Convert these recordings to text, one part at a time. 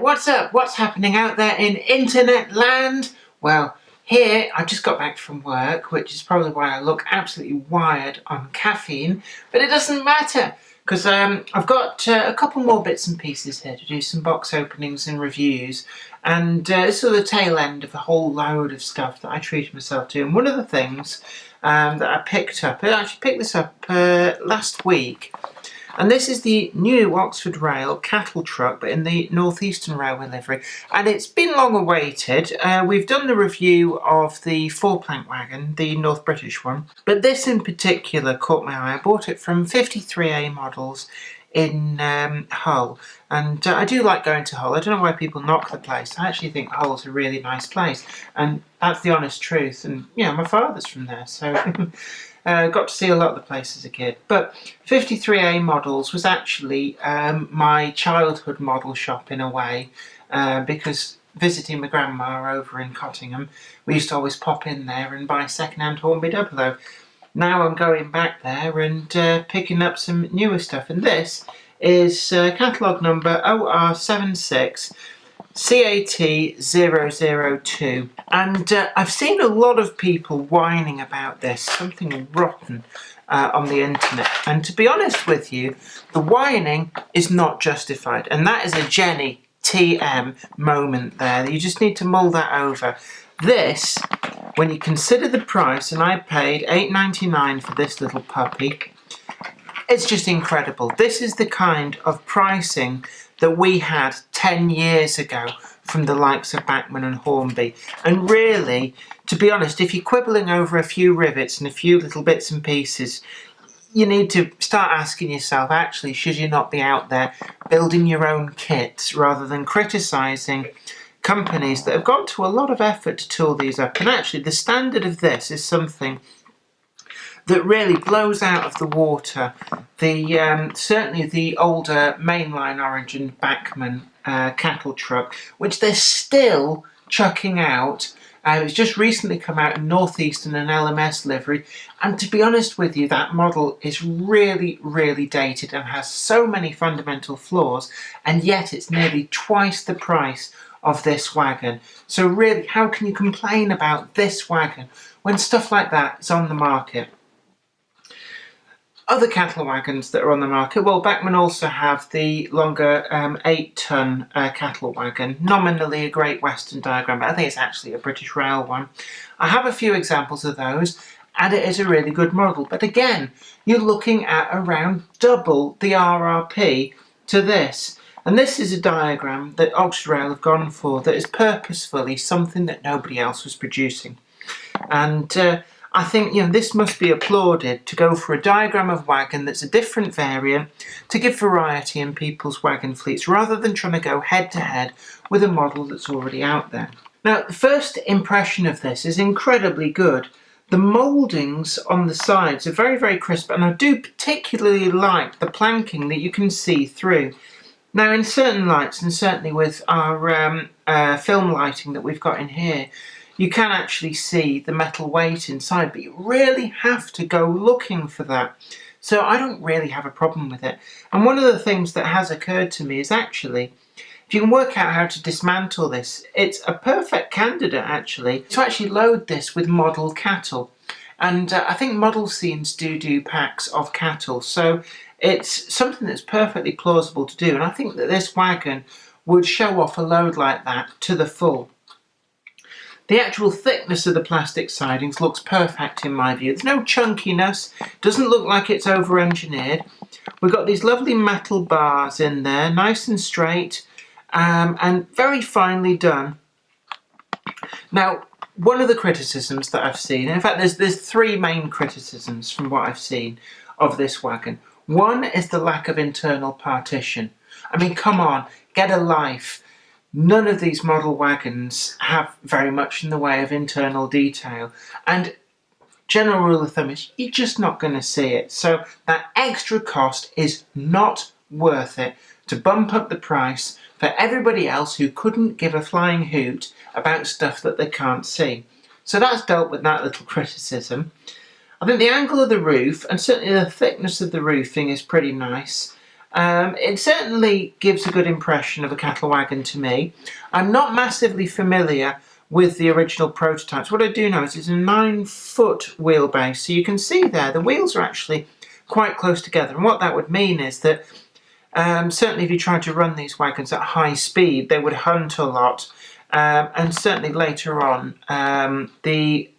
What's up? What's happening out there in internet land? Well, here I just got back from work, which is probably why I look absolutely wired on caffeine, but it doesn't matter because I've got a couple more bits and pieces here to do, some box openings and reviews, and this is the tail end of a whole load of stuff that I treated myself to. And one of the things that I picked up, I actually picked this up last week. And this is the new Oxford Rail cattle truck, but in the North Eastern Railway livery. And it's been long awaited. We've done the review of the 4-plank wagon, the North British one. But this in particular caught my eye. I bought it from 53A Models in Hull. And I do like going to Hull. I don't know why people knock the place. I actually think Hull's a really nice place. And that's the honest truth. And, you know, my father's from there, so... got to see a lot of the place as a kid. But 53A Models was actually my childhood model shop in a way, because visiting my grandma over in Cottingham, we used to always pop in there and buy second-hand Hornby 00. Now I'm going back there and picking up some newer stuff. And this is catalogue number OR76CAT002. And I've seen a lot of people whining about this, something rotten, on the internet. And to be honest with you, the whining is not justified. And that is a Jenny TM moment there. You just need to mull that over. This, when you consider the price, and I paid $8.99 for this little puppy, it's just incredible. This is the kind of pricing that we had 10 years ago from the likes of Bachmann and Hornby. And really, to be honest, if you're quibbling over a few rivets and a few little bits and pieces, you need to start asking yourself, actually, should you not be out there building your own kits rather than criticising companies that have gone to a lot of effort to tool these up. And actually, the standard of this is something that really blows out of the water the certainly the older mainline Orange and Bachmann cattle truck, which they're still chucking out. It's just recently come out in North Eastern and LMS livery, and to be honest with you, that model is really, really dated and has so many fundamental flaws, and yet it's nearly twice the price of this wagon. So really, how can you complain about this wagon when stuff like that is on the market? Other cattle wagons that are on the market, well, Bachmann also have the longer 8-ton cattle wagon, nominally a Great Western diagram, but I think it's actually a British Rail one. I have a few examples of those, and it is a really good model. But again, you're looking at around double the RRP to this. And this is a diagram that Oxford Rail have gone for that is purposefully something that nobody else was producing. And I think, you know, this must be applauded, to go for a diagram of wagon that's a different variant to give variety in people's wagon fleets rather than trying to go head to head with a model that's already out there. Now, the first impression of this is incredibly good. The mouldings on the sides are very, very crisp, and I do particularly like the planking that you can see through. Now, in certain lights, and certainly with our film lighting that we've got in here, you can actually see the metal weight inside, but you really have to go looking for that. So I don't really have a problem with it. And one of the things that has occurred to me is actually, if you can work out how to dismantle this, it's a perfect candidate actually to actually load this with model cattle. And I think model scenes do packs of cattle. So it's something that's perfectly plausible to do. And I think that this wagon would show off a load like that to the full. The actual thickness of the plastic sidings looks perfect in my view. There's no chunkiness, doesn't look like it's over-engineered. We've got these lovely metal bars in there, nice and straight, and very finely done. Now, one of the criticisms that I've seen, in fact there's three main criticisms from what I've seen of this wagon. One is the lack of internal partition. I mean, come on, get a life. None of these model wagons have very much in the way of internal detail. And general rule of thumb is you're just not going to see it. So that extra cost is not worth it to bump up the price for everybody else who couldn't give a flying hoot about stuff that they can't see. So that's dealt with that little criticism. I think the angle of the roof and certainly the thickness of the roofing is pretty nice. It certainly gives a good impression of a cattle wagon to me. I'm not massively familiar with the original prototypes. What I do know is it's a 9-foot wheelbase, so you can see there the wheels are actually quite close together, and what that would mean is that certainly if you tried to run these wagons at high speed, they would hunt a lot, and certainly later on the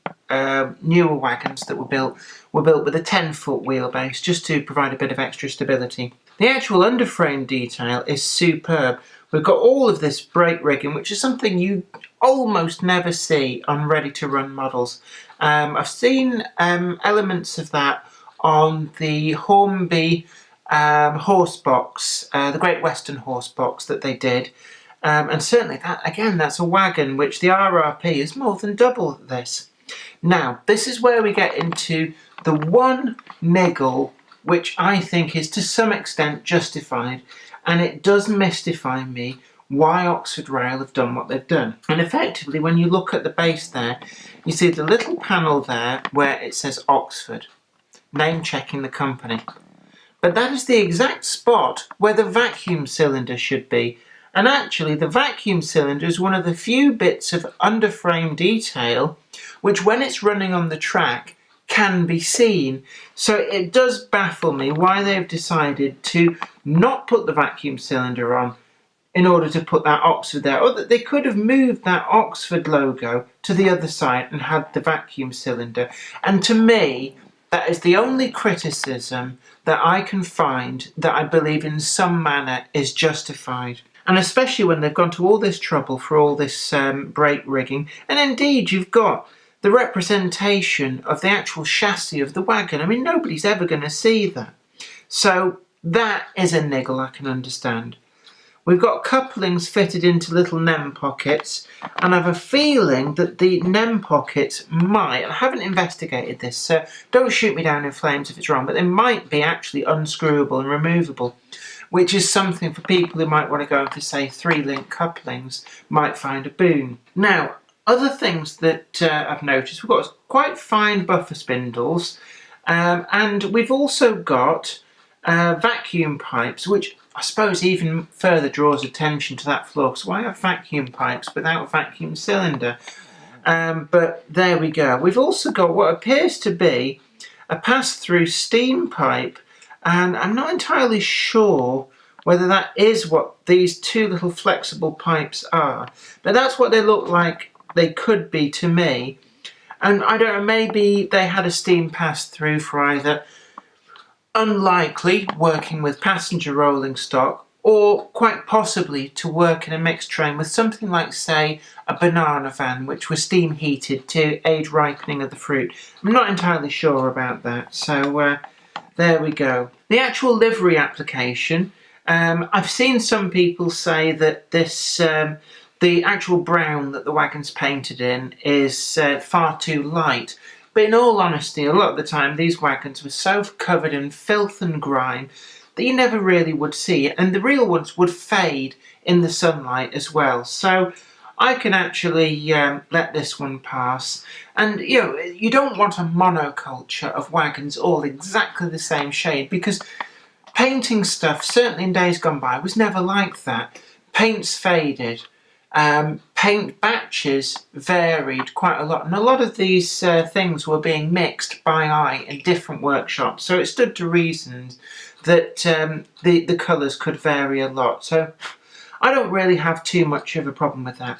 newer wagons that were built with a 10-foot wheelbase just to provide a bit of extra stability. The actual underframe detail is superb. We've got all of this brake rigging, which is something you almost never see on ready-to-run models. I've seen elements of that on the Hornby horse box, the Great Western horse box that they did. And certainly that, again, that's a wagon which the RRP is more than double this. Now, this is where we get into the one niggle which I think is to some extent justified, and it does mystify me why Oxford Rail have done what they've done. And effectively, when you look at the base there, you see the little panel there where it says Oxford, name checking the company. But that is the exact spot where the vacuum cylinder should be. And actually, the vacuum cylinder is one of the few bits of underframe detail which, when it's running on the track, can be seen. So it does baffle me why they've decided to not put the vacuum cylinder on in order to put that Oxford there, or that they could have moved that Oxford logo to the other side and had the vacuum cylinder. And to me, that is the only criticism that I can find that I believe in some manner is justified. And especially when they've gone to all this trouble for all this brake rigging, and indeed you've got the representation of the actual chassis of the wagon. I mean, nobody's ever going to see that. So that is a niggle I can understand. We've got couplings fitted into little NEM pockets, and I have a feeling that the NEM pockets might, I haven't investigated this, so don't shoot me down in flames if it's wrong, but they might be actually unscrewable and removable, which is something for people who might want to go for, say, 3-link couplings, might find a boon. Now, other things that I've noticed, we've got quite fine buffer spindles, and we've also got vacuum pipes, which I suppose even further draws attention to that flaw. So why have vacuum pipes without a vacuum cylinder? But there we go. We've also got what appears to be a pass-through steam pipe, and I'm not entirely sure whether that is what these two little flexible pipes are, but that's what they look like they could be to me. And I don't know, maybe they had a steam pass-through for either unlikely working with passenger rolling stock, or quite possibly to work in a mixed train with something like, say, a banana van, which was steam heated to aid ripening of the fruit. I'm not entirely sure about that, so there we go. The actual livery application, I've seen some people say that this, the actual brown that the wagon's painted in is far too light. But in all honesty, a lot of the time these wagons were so covered in filth and grime that you never really would see it, and the real ones would fade in the sunlight as well. So I can actually let this one pass. And you know, you don't want a monoculture of wagons all exactly the same shade, because painting stuff, certainly in days gone by, was never like that. Paints faded. Paint batches varied quite a lot, and a lot of these things were being mixed by eye in different workshops, so it stood to reason that the colours could vary a lot. So I don't really have too much of a problem with that.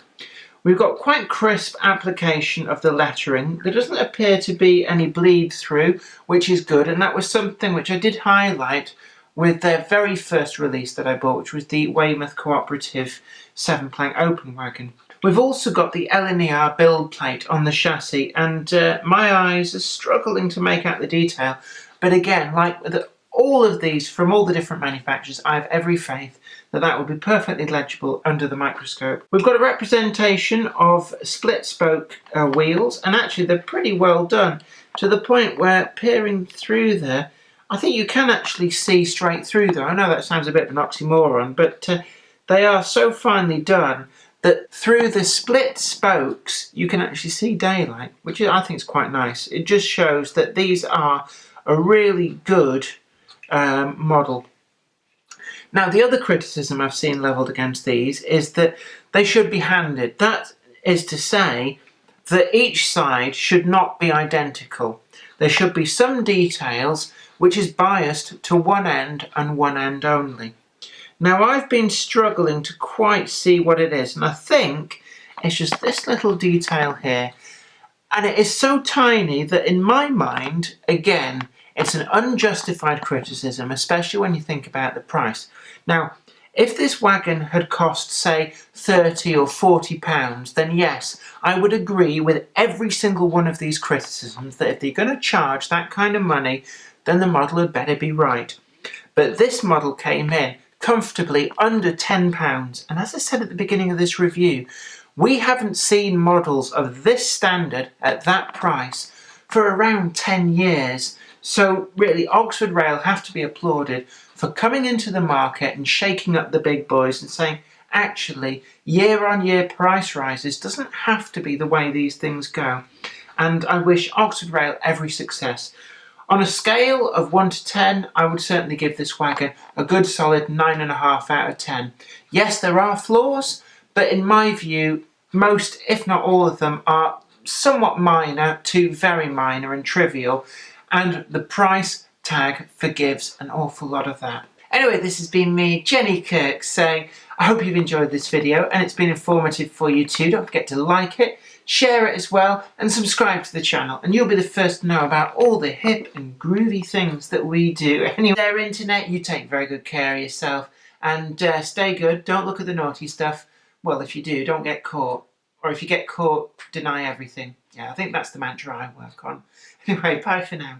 We've got quite crisp application of the lettering. There doesn't appear to be any bleed through, which is good, and that was something which I did highlight with their very first release that I bought, which was the Weymouth Cooperative 7-plank open wagon. We've also got the LNER build plate on the chassis, and my eyes are struggling to make out the detail. But again, like with all of these from all the different manufacturers, I have every faith that that will be perfectly legible under the microscope. We've got a representation of split spoke wheels, and actually they're pretty well done. to the point where peering through there, I think you can actually see straight through there. I know that sounds a bit of an oxymoron, but they are so finely done that through the split spokes you can actually see daylight, which I think is quite nice. It just shows that these are a really good model. Now, the other criticism I've seen levelled against these is that they should be handed. That is to say that each side should not be identical. There should be some details which is biased to one end and one end only. Now, I've been struggling to quite see what it is, and I think it's just this little detail here. And it is so tiny that in my mind, again, it's an unjustified criticism, especially when you think about the price. Now, if this wagon had cost, say, £30 or £40, then yes, I would agree with every single one of these criticisms that if they're going to charge that kind of money, then the model had better be right. But this model came in comfortably under £10, and as I said at the beginning of this review, we haven't seen models of this standard at that price for around 10 years. So really, Oxford Rail have to be applauded for coming into the market and shaking up the big boys and saying, actually, year-on-year price rises doesn't have to be the way these things go. And I wish Oxford Rail every success. On a scale of 1 to 10, I would certainly give this wagon a good solid 9.5 out of 10. Yes, there are flaws, but in my view, most, if not all of them, are somewhat minor to very minor and trivial, and the price tag forgives an awful lot of that. Anyway, this has been me, Jenny Kirk, saying I hope you've enjoyed this video and it's been informative for you too. Don't forget to like it, share it as well, and subscribe to the channel, and you'll be the first to know about all the hip and groovy things that we do. Anyway, there, internet, you take very good care of yourself, and stay good. Don't look at the naughty stuff. Well, if you do, don't get caught. Or if you get caught, deny everything. Yeah, I think that's the mantra I work on. Anyway, bye for now.